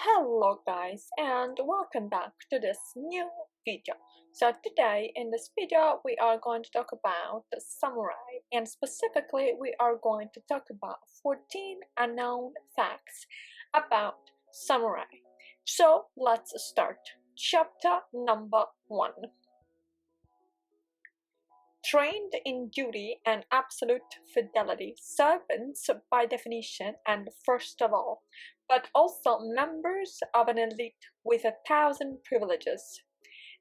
Hello guys and welcome back to this new video. So today in this video we are going to talk about the samurai, and specifically we are going to talk about 14 unknown facts about samurai. So let's start. Chapter number 1. Trained in duty and absolute fidelity, servants by definition and first of all, but also members of an elite with 1,000 privileges.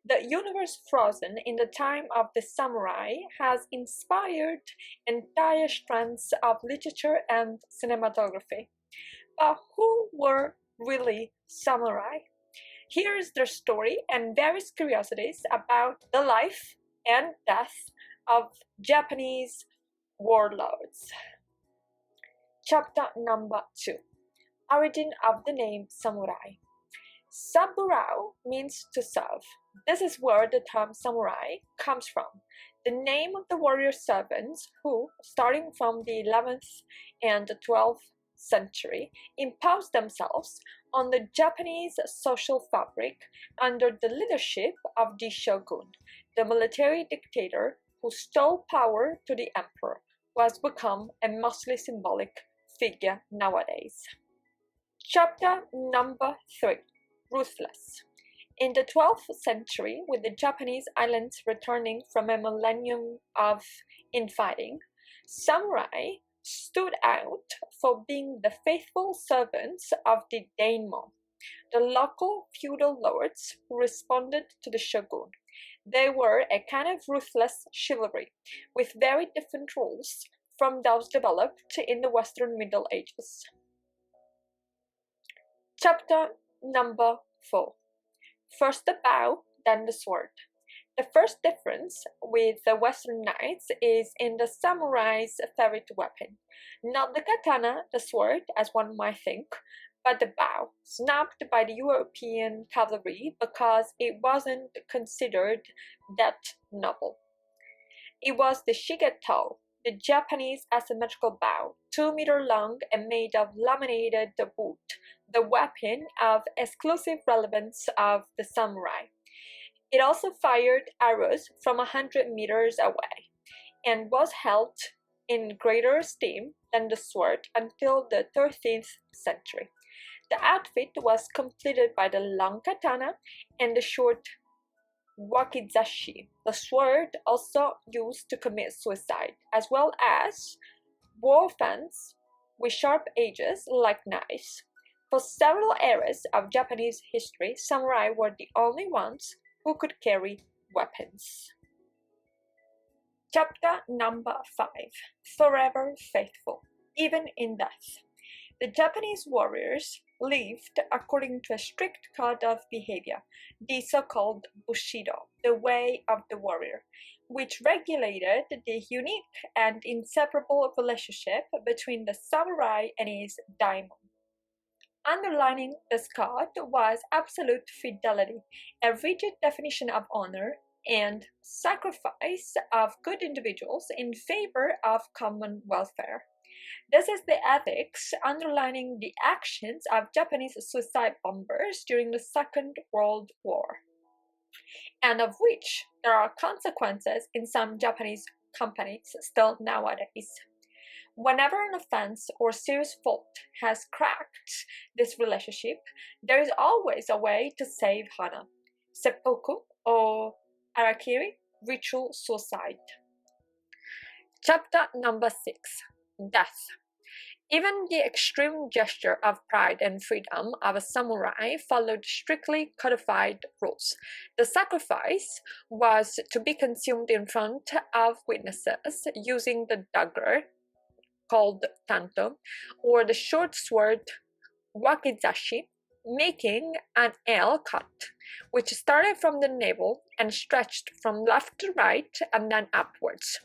The universe frozen in the time of the samurai has inspired entire strands of literature and cinematography. But who were really samurai? Here's their story and various curiosities about the life and death of Japanese warlords. Chapter number 2. Origin of the name samurai. Saburao means to serve. This is where the term samurai comes from. The name of the warrior servants who, starting from the 11th and 12th century, imposed themselves on the Japanese social fabric under the leadership of the shogun, the military dictator who stole power to the emperor, who has become a mostly symbolic figure nowadays. Chapter number 3. Ruthless. In the 12th century, with the Japanese islands returning from a millennium of infighting, samurai stood out for being the faithful servants of the daimyo, the local feudal lords who responded to the shogun. They were a kind of ruthless chivalry, with very different rules from those developed in the Western Middle Ages. Chapter number 4. First the bow, then the sword. The first difference with the Western knights is in the samurai's favorite weapon. Not the katana, the sword, as one might think, but the bow, snubbed by the European cavalry because it wasn't considered that noble. It was the shigeto, the Japanese asymmetrical bow, 2 meters long and made of laminated wood, the weapon of exclusive relevance of the samurai. It also fired arrows from 100 meters away, and was held in greater esteem than the sword until the 13th century. The outfit was completed by the long katana and the short wakizashi, the sword also used to commit suicide, as well as war fans with sharp edges like knives. For several eras of Japanese history, samurai were the only ones who could carry weapons. Chapter number 5. Forever faithful, even in death. The Japanese warriors lived according to a strict code of behavior, the so-called Bushido, the way of the warrior, which regulated the unique and inseparable relationship between the samurai and his daimyo. Underlining this code was absolute fidelity, a rigid definition of honor, and sacrifice of good individuals in favor of common welfare. This is the ethics underlining the actions of Japanese suicide bombers during the Second World War, and of which there are consequences in some Japanese companies still nowadays. Whenever an offense or serious fault has cracked this relationship, there is always a way to save honor: seppuku or arakiri, ritual suicide. Chapter number 6. Death. Even the extreme gesture of pride and freedom of a samurai followed strictly codified rules. The sacrifice was to be consumed in front of witnesses using the dagger, called tanto, or the short sword wakizashi, making an L cut, which started from the navel and stretched from left to right and then upwards.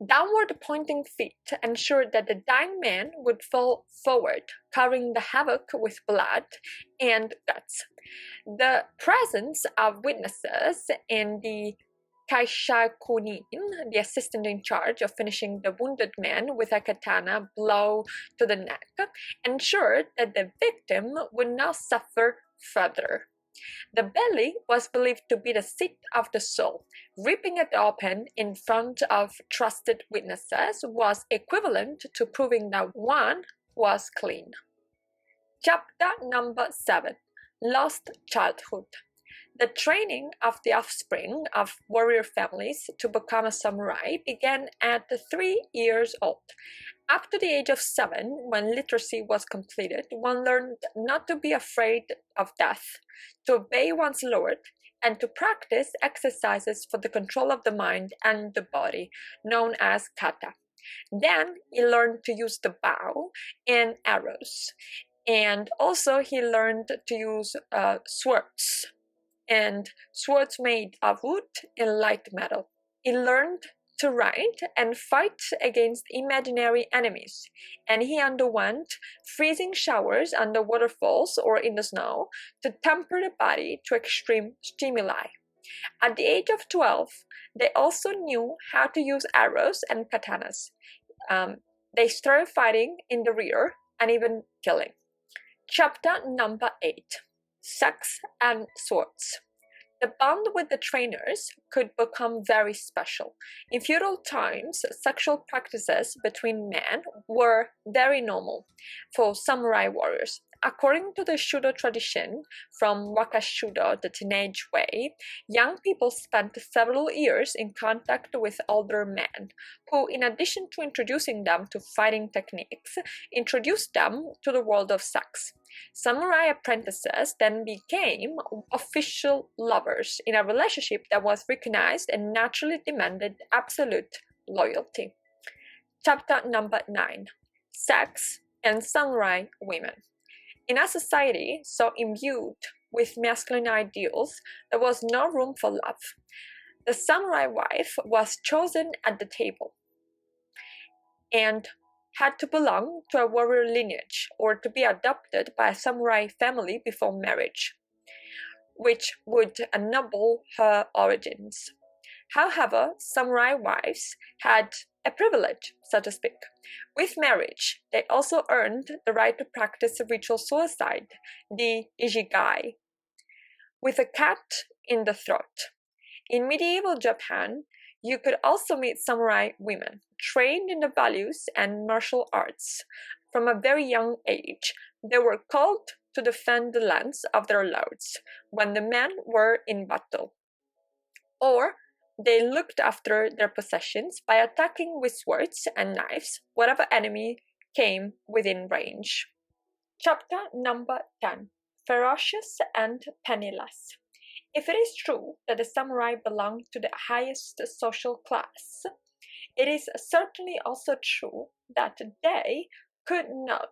Downward pointing feet ensured that the dying man would fall forward, covering the havoc with blood and guts. The presence of witnesses in the Kaishakunin, the assistant in charge of finishing the wounded man with a katana blow to the neck, ensured that the victim would not suffer further. The belly was believed to be the seat of the soul. Ripping it open in front of trusted witnesses was equivalent to proving that one was clean. Chapter number 7. Lost Childhood. The training of the offspring of warrior families to become a samurai began at 3 years old. Up to the age of 7, when literacy was completed, one learned not to be afraid of death, to obey one's lord, and to practice exercises for the control of the mind and the body, known as kata. Then he learned to use the bow and arrows, and also he learned to use swords, and swords made of wood and light metal. He learned to ride and fight against imaginary enemies, and he underwent freezing showers under waterfalls or in the snow to temper the body to extreme stimuli. At the age of 12, they also knew how to use arrows and katanas. They started fighting in the rear and even killing. Chapter number 8. Sex and Swords. The bond with the trainers could become very special. In feudal times, sexual practices between men were very normal for samurai warriors. According to the Shudo tradition from Wakashudo, the teenage way, young people spent several years in contact with older men, who, in addition to introducing them to fighting techniques, introduced them to the world of sex. Samurai apprentices then became official lovers in a relationship that was recognized and naturally demanded absolute loyalty. Chapter number 9. Sex and Samurai Women. In a society so imbued with masculine ideals, there was no room for love. The samurai wife was chosen at the table and had to belong to a warrior lineage or to be adopted by a samurai family before marriage, which would ennoble her origins. However, samurai wives had a privilege, so to speak. With marriage, they also earned the right to practice ritual suicide, the ijigai, with a cat in the throat. In medieval Japan, you could also meet samurai women, trained in the values and martial arts. From a very young age, they were called to defend the lands of their lords when the men were in battle. Or they looked after their possessions by attacking with swords and knives whatever enemy came within range. Chapter number 10. Ferocious and Penniless. If it is true that the samurai belonged to the highest social class, it is certainly also true that they could not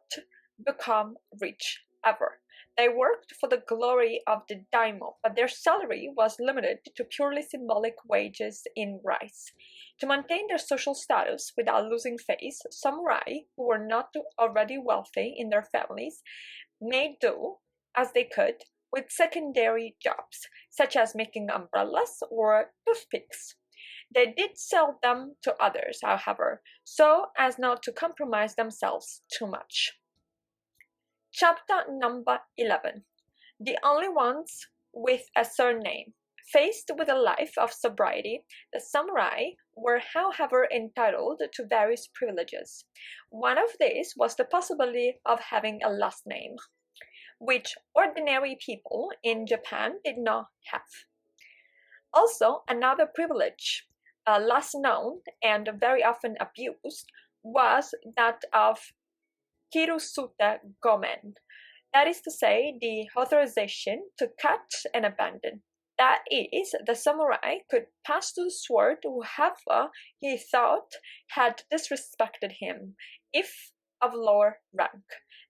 become rich ever. They worked for the glory of the daimyo, but their salary was limited to purely symbolic wages in rice. To maintain their social status without losing face, samurai who were not already wealthy in their families made do as they could with secondary jobs, such as making umbrellas or toothpicks. They did sell them to others, however, so as not to compromise themselves too much. Chapter number 11. The only ones with a surname. Faced with a life of sobriety, the samurai were, however, entitled to various privileges. One of these was the possibility of having a last name, which ordinary people in Japan did not have. Also, another privilege, less known and very often abused, was that of kirusute gomen, that is to say, the authorization to cut and abandon. That is, the samurai could pass the sword to whoever he thought had disrespected him, if of lower rank.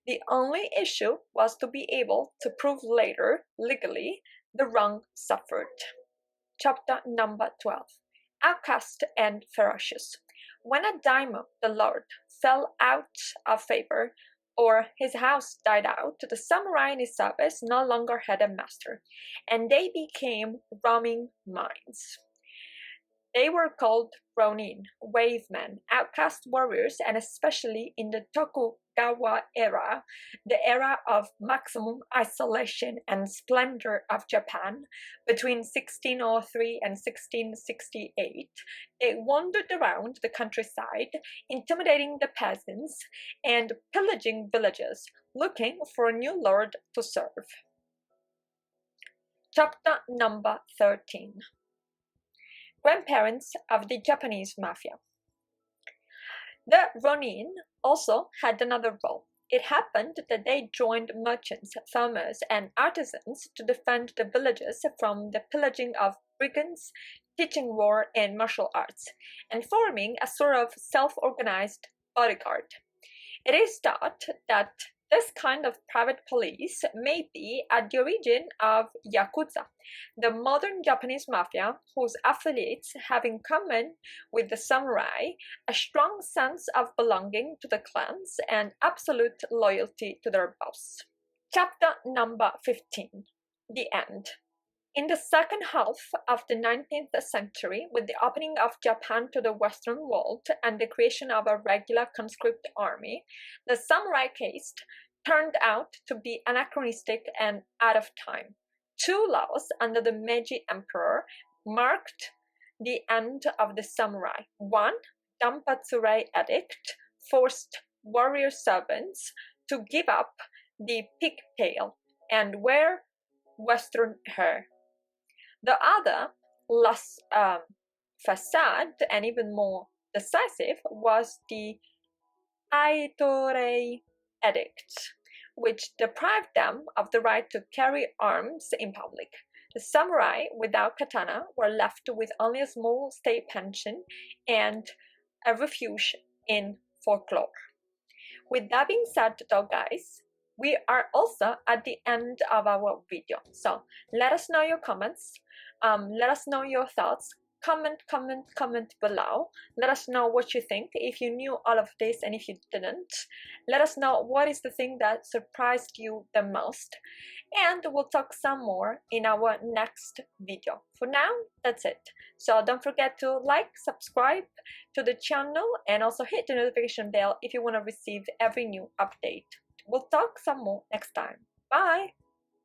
The only issue was to be able to prove later, legally, the wrong suffered. Chapter number 12. Outcast and Ferocious. When a daimyo, the lord, fell out of favor, or his house died out, the samurai in his service no longer had a master, and they became roaming minds. They were called Ronin, wave men, outcast warriors, and especially in the Tokugawa era, the era of maximum isolation and splendor of Japan, between 1603 and 1668, they wandered around the countryside, intimidating the peasants and pillaging villages, looking for a new lord to serve. Chapter number 13. Grandparents of the Japanese Mafia. The Ronin also had another role. It happened that they joined merchants, farmers, and artisans to defend the villages from the pillaging of brigands, teaching war and martial arts, and forming a sort of self-organized bodyguard. It is thought that this kind of private police may be at the origin of Yakuza, the modern Japanese mafia whose affiliates have in common with the samurai a strong sense of belonging to the clans and absolute loyalty to their boss. Chapter number 15. The End. In the second half of the 19th century, with the opening of Japan to the Western world and the creation of a regular conscript army, the samurai caste turned out to be anachronistic and out of time. Two laws under the Meiji Emperor marked the end of the samurai. One, Danpatsurei Edict, forced warrior servants to give up the pigtail and wear Western hair. The other, less facade and even more decisive, was the Aitorei Edict, which deprived them of the right to carry arms in public. The samurai without katana were left with only a small state pension and a refuge in folklore. With that being said, though, guys, we are also at the end of our video. So let us know your comments. Let us know your thoughts. Comment below. Let us know what you think, if you knew all of this and if you didn't. Let us know what is the thing that surprised you the most. And we'll talk some more in our next video. For now, that's it. So don't forget to like, subscribe to the channel, and also hit the notification bell if you want to receive every new update. We'll talk some more next time. Bye!